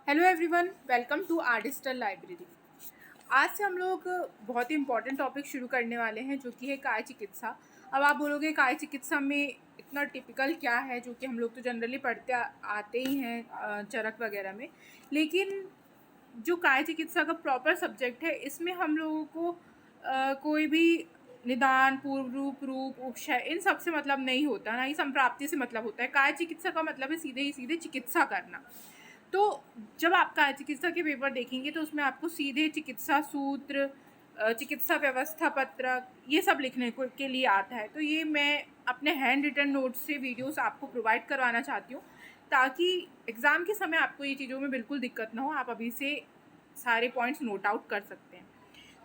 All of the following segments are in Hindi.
Hello everyone, welcome to our digital library. आज से हम लोग बहुत ही इंपॉर्टेंट टॉपिक शुरू करने वाले हैं जो कि है काय चिकित्सा। अब आप बोलोगे काय चिकित्सा में इतना टिपिकल क्या है, जो कि हम लोग तो जनरली पढ़ते आते ही हैं चरक वगैरह में। लेकिन जो काय चिकित्सा का प्रॉपर सब्जेक्ट है, इसमें हम लोगों को कोई भी निदान, पूर्व रूप, रूप, उपशय, इन सब से मतलब नहीं होता, ना ही संप्राप्ति से मतलब होता है। काय चिकित्सा का मतलब है सीधे ही सीधे चिकित्सा करना। तो जब आप काय चिकित्सा के पेपर देखेंगे तो उसमें आपको सीधे चिकित्सा सूत्र, चिकित्सा व्यवस्था पत्रक, ये सब लिखने को के लिए आता है। तो ये मैं अपने हैंड रिटन नोट्स से वीडियोस आपको प्रोवाइड करवाना चाहती हूँ, ताकि एग्ज़ाम के समय आपको ये चीज़ों में बिल्कुल दिक्कत ना हो। आप अभी से सारे पॉइंट्स नोट आउट कर सकते हैं।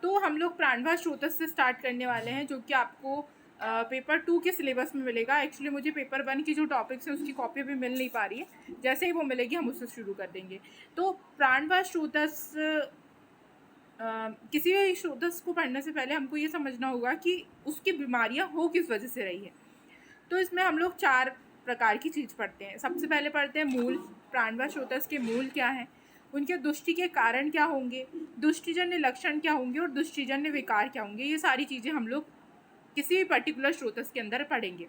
तो हम लोग प्राणभाष स्रोतस से स्टार्ट करने वाले हैं, जो कि आपको पेपर 2 के सिलेबस में मिलेगा। एक्चुअली मुझे पेपर 1 की जो टॉपिक्स हैं उसकी कॉपी भी मिल नहीं पा रही है। जैसे ही वो मिलेगी हम उससे शुरू कर देंगे। तो प्राणभाष स्रोतस, किसी भी स्रोतस को पढ़ने से पहले हमको ये समझना होगा कि उसकी बीमारियां हो किस वजह से रही है। तो इसमें हम लोग 4 प्रकार की चीज़ पढ़ते हैं। सबसे पहले पढ़ते हैं मूल। प्राणभाष स्रोतस के मूल क्या हैं, उनके दुष्टि के कारण क्या होंगे, दुष्टिजन्य लक्षण क्या होंगे और दुष्टिजन्य विकार क्या होंगे। ये सारी चीज़ें हम लोग किसी भी पर्टिकुलर स्रोतस के अंदर पढ़ेंगे।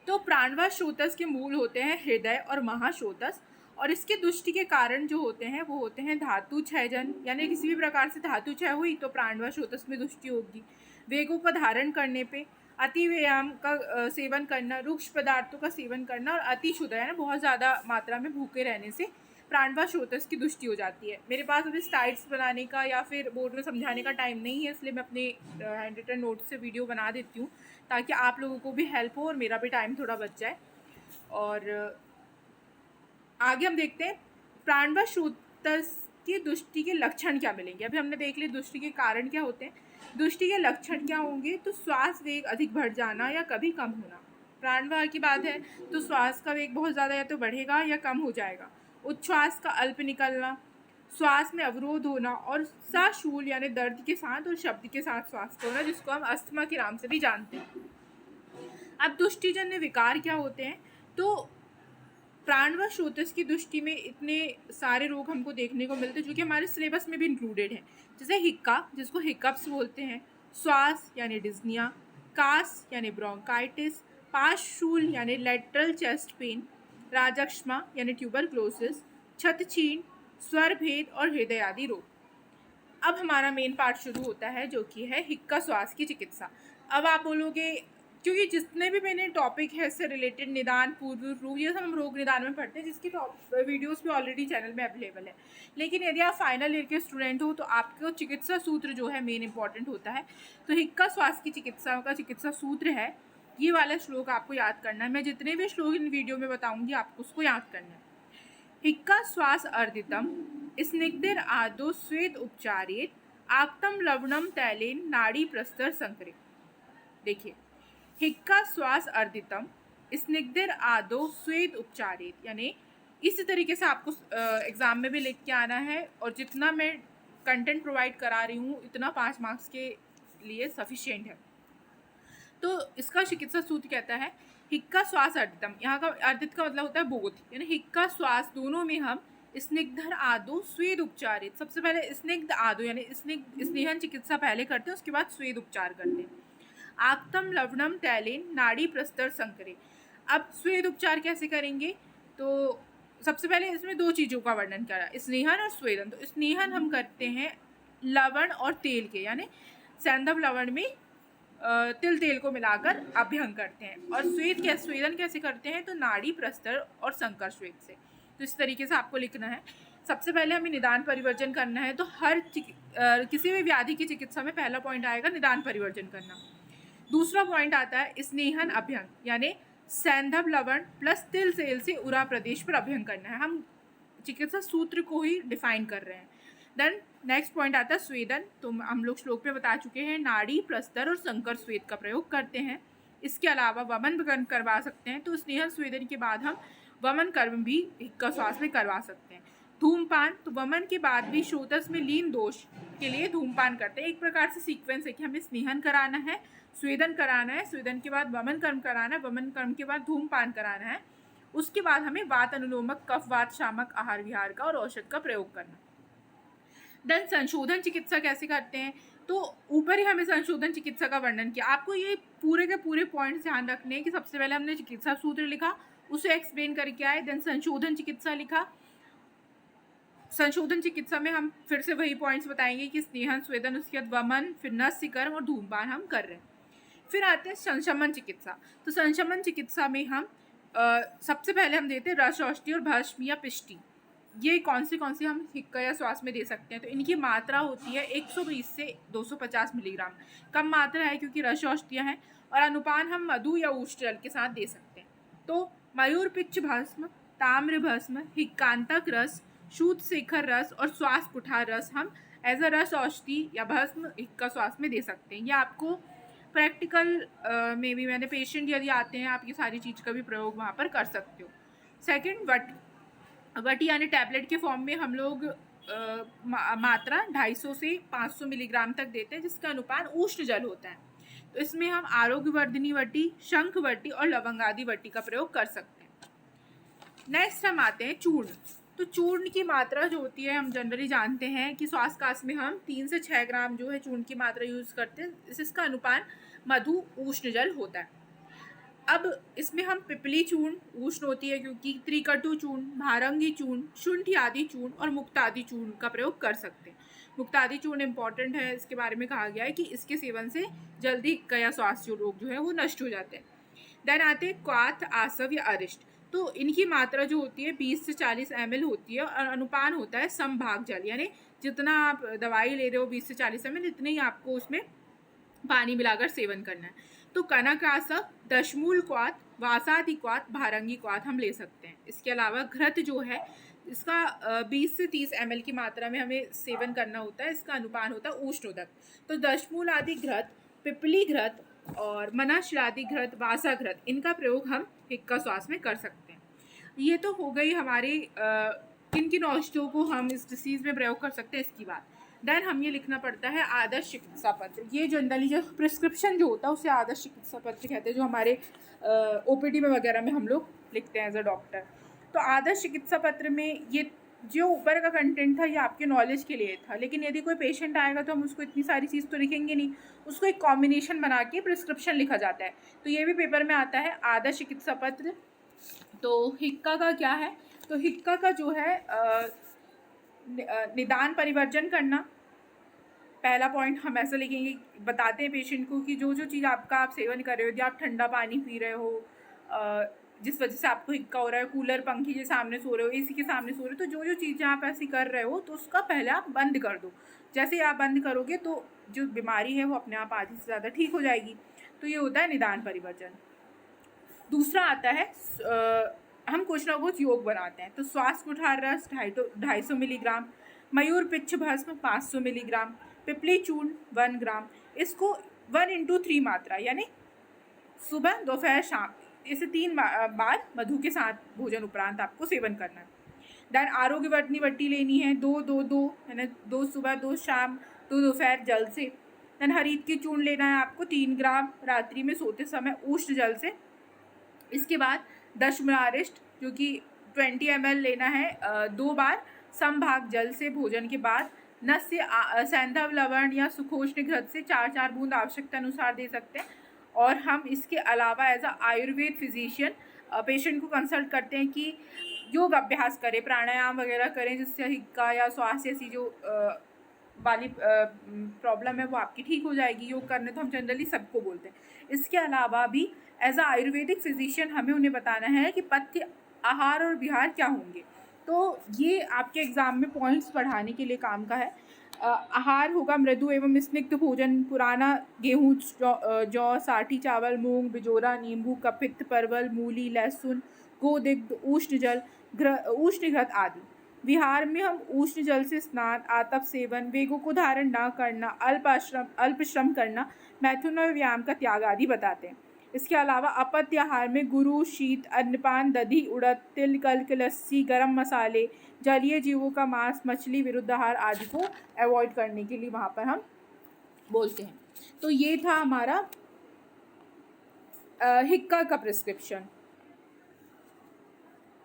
तो प्राणभाष स्रोतस के मूल होते हैं हृदय और महास्रोतस, और इसके दुष्टि के कारण जो होते हैं वो होते हैं धातु क्षयजन, यानी किसी भी प्रकार से धातु क्षय हुई तो प्राणभाष स्रोतस में दुष्टि होगी। वेगों का धारण करने पे, अति व्यायाम का सेवन करना, रुक्ष पदार्थों का सेवन करना और अति क्षुधा, यानी बहुत ज़्यादा मात्रा में भूखे रहने से प्राणभाष स्रोतस की दुष्टि हो जाती है। मेरे पास अभी स्लाइड्स बनाने का या फिर बोर्ड में समझाने का टाइम नहीं है, इसलिए मैं अपने हैंड रिटन नोट से वीडियो बना देती हूँ, ताकि आप लोगों को भी हेल्प हो और मेरा भी टाइम थोड़ा बच जाए। और आगे हम देखते हैं प्राणभाष स्रोतस की दुष्टि के लक्षण क्या मिलेंगे। अभी हमने देख लिया दुष्टि के कारण क्या होते हैं, दुष्टि के लक्षण क्या होंगे। तो श्वास वेग अधिक बढ़ जाना या कभी कम होना। प्राणवायु की बात है तो श्वास का वेग बहुत ज़्यादा या तो बढ़ेगा या कम हो जाएगा। उच्छ्वास का अल्प निकलना, श्वास में अवरोध होना और सशूल यानी दर्द के साथ और शब्द के साथ श्वास का होना, जिसको हम अस्थमा के नाम से भी जानते हैं। अब दुष्टिजन्य विकार क्या होते हैं। तो प्राणभाष स्रोतस की दुष्टि में इतने सारे रोग हमको देखने को मिलते हैं जो कि हमारे सिलेबस में भी इंक्लूडेड हैं। जैसे हिक्का, जिसको हिकअप्स बोलते हैं, श्वास यानी डिस्निया, कास यानी ब्रोंकाइटिस, पार्श्वशूल यानी लेटरल चेस्ट पेन, राजक्षमा यानी ट्यूबरक्लोसिस, छतछीन, स्वर भेद और हृदय आदि रोग। अब हमारा मेन पार्ट शुरू होता है, जो कि है हिक्का श्वास की चिकित्सा। अब आप बोलोगे, क्योंकि जितने भी मैंने टॉपिक है इससे रिलेटेड, निदान, पूर्व रूप, ये सब हम रोग निदान में पढ़ते हैं, जिसकी वीडियोस भी ऑलरेडी चैनल में अवेलेबल है। लेकिन यदि आप फाइनल ईयर के स्टूडेंट हो तो आपको चिकित्सा सूत्र जो है मेन इंपॉर्टेंट होता है। तो हिक्का श्वास की चिकित्सा का चिकित्सा सूत्र है, ये वाला श्लोक आपको याद करना है। मैं जितने भी श्लोक इन वीडियो में बताऊँगी आपको उसको याद करना है। हिक्का श्वास अर्दितम स्निग्धिर आदो स्वेद उपचारेत आक्तम लवणम तैलेन नाड़ी प्रस्तर संकरे। देखिए, हिक्का श्वास अर्दितम स्निग्धिर आदो स्वेद उपचारेत, यानी इसी तरीके से आपको एग्जाम में भी लिख के आना है, और जितना मैं कंटेंट प्रोवाइड करा रही हूँ इतना 5 मार्क्स के लिए सफिशिएंट है। तो इसका चिकित्सा सूत्र कहता है हिक्का श्वास अर्दितम। यहाँ का अर्दित का मतलब होता है बोध, यानी हिक्का श्वास दोनों में हम स्निग्धर आदो स्वेद उपचारित, सबसे पहले स्निग्ध आदो यानी स्नेहन चिकित्सा पहले करते हैं, उसके बाद स्वेद उपचार करते हैं। आक्तम लवणम तैलेन नाड़ी प्रस्तर संकरे। अब स्वेद उपचार कैसे करेंगे, तो सबसे पहले इसमें 2 चीज़ों का वर्णन करा, स्नेहन और स्वेदन। तो स्नेहन हम करते हैं लवण और तेल के, यानी सैंधव लवण में तिल तेल को मिलाकर अभ्यंग करते हैं। और स्वेदन कैसे करते हैं, तो नाड़ी प्रस्तर और संकर स्वेद से। तो इस तरीके से आपको लिखना है। सबसे पहले हमें निदान परिवर्जन करना है। तो किसी भी व्याधि की चिकित्सा में पहला पॉइंट आएगा निदान परिवर्जन करना। दूसरा पॉइंट आता है स्नेहन अभ्यंग, यानी सैंधव लवण प्लस तिल तेल से उरा प्रदेश पर अभ्यंग करना है। हम चिकित्सा सूत्र को ही डिफाइन कर रहे हैं। देन नेक्स्ट पॉइंट आता है स्वेदन। तो हम लोग श्लोक पे बता चुके हैं, नाड़ी प्रस्तर और संकर स्वेद का प्रयोग करते हैं। इसके अलावा वमन कर्म करवा सकते हैं। तो स्नेहन स्वेदन के बाद हम वमन कर्म भी हिक्का श्वास में करवा सकते हैं। धूमपान, तो वमन के बाद भी श्रोतस में लीन दोष के लिए धूमपान करते हैं। एक प्रकार से सीक्वेंस है कि हमें स्नेहन कराना है, स्वेदन कराना है, स्वेदन के बाद वमन कर्म कराना है, वमन कर्म के बाद धूमपान कराना है, उसके बाद हमें वात अनुलोमक, कफ वात शामक आहार विहार का और औषध का प्रयोग करना। देन संशोधन चिकित्सा कैसे करते हैं, तो ऊपर ही हमें संशोधन चिकित्सा का वर्णन किया। आपको ये पूरे के पूरे पॉइंट्स ध्यान रखने हैं कि सबसे पहले हमने चिकित्सा सूत्र लिखा, उसे एक्सप्लेन करके आए, देन संशोधन चिकित्सा लिखा। संशोधन चिकित्सा में हम फिर से वही पॉइंट्स बताएंगे कि स्नेहन, स्वेदन, उसके बाद वमन, फिर नस्यकर्म और धूम्रपान हम कर रहे हैं। फिर आते हैं संशमन चिकित्सा। तो संशमन चिकित्सा में हम सबसे पहले हम देते हैं रस औषधि और भस्म या पिष्टि। ये कौन सी हम हिक्का या श्वास में दे सकते हैं। तो इनकी मात्रा होती है 120 से 250 मिलीग्राम। कम मात्रा है क्योंकि रस औषधियाँ हैं, और अनुपान हम मधु या उष्ण जल के साथ दे सकते हैं। तो मयूर पिच्छ भस्म, ताम्र भस्म, हिक्कांतक रस, शूद शेखर रस और श्वास कुठार रस हम एज अ रस औषधि या भस्म हिक्का श्वास में दे सकते हैं। या आपको प्रैक्टिकल में भी मैंने पेशेंट यदि आते हैं, आप ये सारी चीज़ का भी प्रयोग वहाँ पर कर सकते हो। सेकंड, वटी यानी टैबलेट के फॉर्म में हम लोग मात्रा 250 से 500 मिलीग्राम तक देते हैं, जिसका अनुपान उष्ण जल होता है। तो इसमें हम आरोग्यवर्धिनी वटी, शंख वटी और लवंगादि वटी का प्रयोग कर सकते हैं। नेक्स्ट हम आते हैं चूर्ण। तो चूर्ण की मात्रा जो होती है, हम जनरली जानते हैं कि श्वास कास में हम 3 से 6 ग्राम जो है चूर्ण की मात्रा यूज़ करते हैं। इसका अनुपान मधु उष्ण जल होता है। अब इसमें हम पिपली चूर्ण उष्ण होती है क्योंकि, त्रिकटु चूर्ण, भारंगी चूर्ण, शुंठी आदि चूर्ण और मुक्तादि चूर्ण का प्रयोग कर सकते हैं। मुक्तादि चूर्ण इंपॉर्टेंट है, इसके बारे में कहा गया है कि इसके सेवन से जल्दी गया श्वास जो रोग जो है वो नष्ट हो जाते हैं। देन आते हैं क्वाथ, आसव या अरिष्ट। तो इनकी मात्रा जो होती है 20 से 40 ml होती है, और अनुपान होता है समभाग जल, यानी जितना आप दवाई ले रहे हो 20 से 40 ml, इतने ही आपको उसमें पानी मिलाकर सेवन करना है। तो कनक आसव, दशमूल क्वाथ, वासादि क्वाथ, भारंगी क्वाथ हम ले सकते हैं। इसके अलावा घृत जो है, इसका 20 से 30 ml की मात्रा में हमें सेवन करना होता है। इसका अनुपान होता है उष्णोदक। तो दशमूल आदि घृत, पिपली घृत और मनाशिलादि घृत, वासा घृत, इनका प्रयोग हम हिक्का श्वास में कर सकते हैं। ये तो हो गई हमारी किन किन औषधियों को हम इस डिसीज़ में प्रयोग कर सकते हैं इसकी बात। देन हम ये लिखना पड़ता है आदर्श चिकित्सा पत्र। ये जनरली जो प्रिस्क्रिप्शन जो होता है उसे आदर्श चिकित्सा पत्र कहते हैं, जो हमारे OPD में वगैरह में हम लोग लिखते हैं एज अ डॉक्टर। तो आदर्श चिकित्सा पत्र में ये जो ऊपर का कंटेंट था ये आपके नॉलेज के लिए था, लेकिन यदि कोई पेशेंट आएगा तो हम उसको इतनी सारी चीज़ तो लिखेंगे नहीं, उसको एक कॉम्बिनेशन बना के प्रिस्क्रिप्शन लिखा जाता है। तो ये भी पेपर में आता है आदर्श चिकित्सा पत्र। तो हिक्का का क्या है, तो हिक्का का जो है निदान परिवर्जन करना। पहला पॉइंट हम ऐसा लिखेंगे, बताते हैं पेशेंट को कि जो जो चीज़ आपका आप सेवन कर रहे हो, यदि आप ठंडा पानी पी रहे हो जिस वजह से आपको हिक्का हो रहा है, कूलर पंखी के सामने सो रहे हो, AC के सामने सो रहे हो, तो जो जो चीज़ें आप ऐसी कर रहे हो तो उसका पहले आप बंद कर दो। जैसे आप बंद करोगे तो जो बीमारी है वो अपने आप आधी से ज़्यादा ठीक हो जाएगी। तो ये होता है निदान परिवर्जन। दूसरा आता है हम कुछ ना कुछ योग बनाते हैं। तो श्वास कुठार रस 250 मिलीग्राम, मयूर पिच्छ भस्म 500 मिलीग्राम, पिपली चूर्ण 1 ग्राम। इसको 1/3 मात्रा, यानी सुबह, दोपहर, शाम, इसे 3 बार मधु के साथ भोजन उपरांत आपको सेवन करना है। देन आरोग्यवर्धिनी वटी लेनी है 2-2-2, यानी 2 सुबह 2 शाम 2 दोपहर जल से। देन हरीत की चूर्ण लेना है आपको 3 ग्राम रात्रि में सोते समय उष्ण जल से। इसके बाद दशमूलारिष्ट जो कि 20 ml लेना है 2 बार समभाग जल से भोजन के बाद। नस्य सैंधव लवण या सुखोष्ण घृत से 4-4 बूंद आवश्यकता अनुसार दे सकते हैं। और हम इसके अलावा as a Ayurveda physician patient को कंसल्ट करते हैं कि योग अभ्यास करें, प्राणायाम वगैरह करें, जिससे हिक्का या श्वास जैसी जो वाली प्रॉब्लम है वो आपकी ठीक हो जाएगी। योग करने तो हम जनरली सबको बोलते हैं। इसके अलावा भी एज अ आयुर्वेदिक फिजिशियन हमें उन्हें बताना है कि पथ्य, आहार और विहार क्या होंगे। तो ये आपके एग्ज़ाम में पॉइंट्स पढ़ाने के लिए काम का है। आहार होगा मृदु एवं स्निग्ध भोजन, पुराना गेहूँ, जौ, साठी चावल, मूंग, बिजोरा, नींबू, कपित्त, परवल, मूली, लहसुन, गोदिग्ध, उष्ण जल, उष्ण घृत आदि। विहार में हम उष्ण जल से स्नान, आतप सेवन, वेगों को धारण न करना, अल्प श्रम करना, मैथुन और व्यायाम का त्याग आदि बताते हैं। इसके अलावा अपत्य आहार में गुरु, शीत, अन्नपान, दधी, उड़द, तिल, कल्क, लस्सी, गरम मसाले, जलीय जीवों का मांस, मछली, विरुद्ध आहार आदि को अवॉइड करने के लिए वहाँ पर हम बोलते हैं। तो ये था हमारा हिक्का का प्रिस्क्रिप्शन।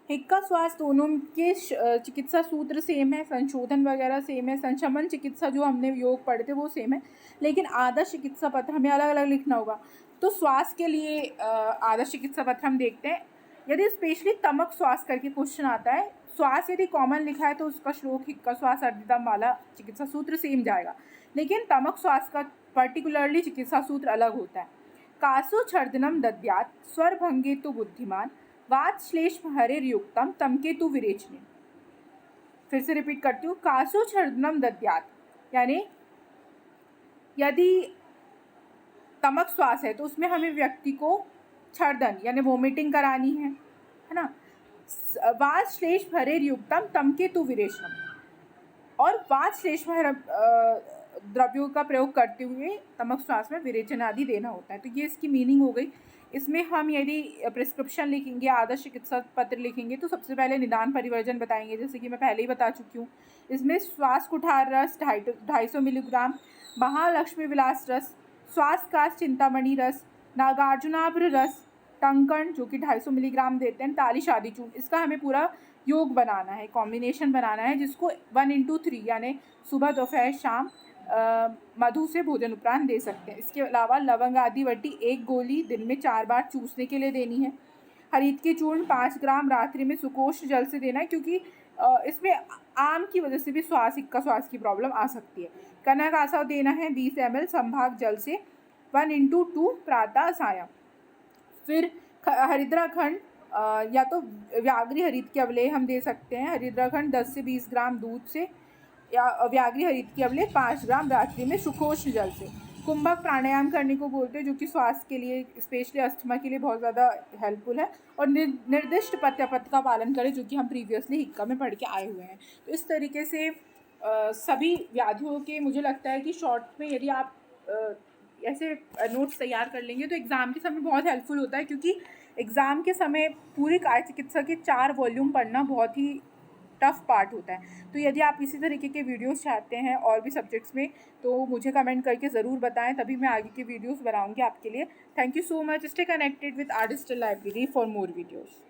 हिक्का श्वास दोनों के चिकित्सा सूत्र सेम है, संशोधन वगैरह सेम है, संशमन चिकित्सा जो हमने योग पढ़े थे वो सेम है, लेकिन आदर्श चिकित्सा पत्र हमें अलग अलग लिखना होगा। तो श्वास के लिए आदर्श चिकित्सा पत्र हम देखते हैं। यदि स्पेशली तमक श्वास करके क्वेश्चन आता है, श्वास यदि कॉमन लिखा है तो उसका श्लोक हिक्का श्वास अर्धदम वाला चिकित्सा सूत्र सेम जाएगा, लेकिन तमक श्वास का पर्टिकुलरली चिकित्सा सूत्र अलग होता है। कासो छर्दनम दद्यात् स्वर भंगे तो बुद्धिमान वात श्लेष हरिर्युक्तम तमके तु विरेचने। फिर से रिपीट करती हूँ, कासो छर्दनम दद्यात्, यानी यदि तमक श्वास है तो उसमें हमें व्यक्ति को छर्दन यानी वोमिटिंग करानी है ना। वात श्लेष हरिर्युक्तम तमके तु विरेचनम, और वात श्लेष द्रव्यों का प्रयोग करते हुए तमक श्वास में विरेचन आदि देना होता है। तो ये इसकी मीनिंग हो गई। इसमें हम यदि प्रिस्क्रिप्शन लिखेंगे, आदर्श चिकित्सा पत्र लिखेंगे, तो सबसे पहले निदान परिवर्जन बताएंगे, जैसे कि मैं पहले ही बता चुकी हूँ। इसमें श्वास कुठार रस 250 मिलीग्राम, महालक्ष्मी विलास रस, श्वास काश चिंतामणि रस, नागार्जुनाभ्र रस, टंकण जो कि 250 मिलीग्राम देते हैं, ताली आदि चूर्ण, इसका हमें पूरा योग बनाना है, कॉम्बिनेशन बनाना है, जिसको 1:3 यानी सुबह दोपहर शाम मधु से भोजन उपरांत दे सकते हैं। इसके अलावा लवंग आदि वटी 1 गोली दिन में 4 बार चूसने के लिए देनी है। हरीत के चूर्ण 5 ग्राम रात्रि में सुकोष्ठ जल से देना है, क्योंकि इसमें आम की वजह से भी हिक्का श्वास की प्रॉब्लम आ सकती है। कनक आसा देना है 20 ml संभाग जल से 1:2 प्रातः सायं। फिर हरिद्राखंड या तो व्याघ्री हरित के अवलेह हम दे सकते हैं। हरिद्राखंड 10 से 20 ग्राम दूध से, या व्याघ्री हरित के अवलेह 5 ग्राम रात्रि में सुकोष्ठ जल से। कुंभक प्राणायाम करने को बोलते हैं, जो कि स्वास्थ्य के लिए स्पेशली अस्थमा के लिए बहुत ज़्यादा हेल्पफुल है, और निर्दिष्ट पथ्यपथ का पालन करें, जो कि हम प्रीवियसली हिक्का में पढ़ के आए हुए हैं। तो इस तरीके से सभी व्याधियों के मुझे लगता है कि शॉर्ट में यदि आप ऐसे नोट्स तैयार कर लेंगे तो एग्ज़ाम के समय बहुत हेल्पफुल होता है, क्योंकि एग्ज़ाम के समय पूरी काय चिकित्सा के 4 वॉल्यूम पढ़ना बहुत ही टफ पार्ट होता है। तो यदि आप इसी तरीके के वीडियोस चाहते हैं और भी सब्जेक्ट्स में, तो मुझे कमेंट करके ज़रूर बताएं, तभी मैं आगे के वीडियोस बनाऊंगी आपके लिए। Thank you so much. Stay connected with our digital library for more videos.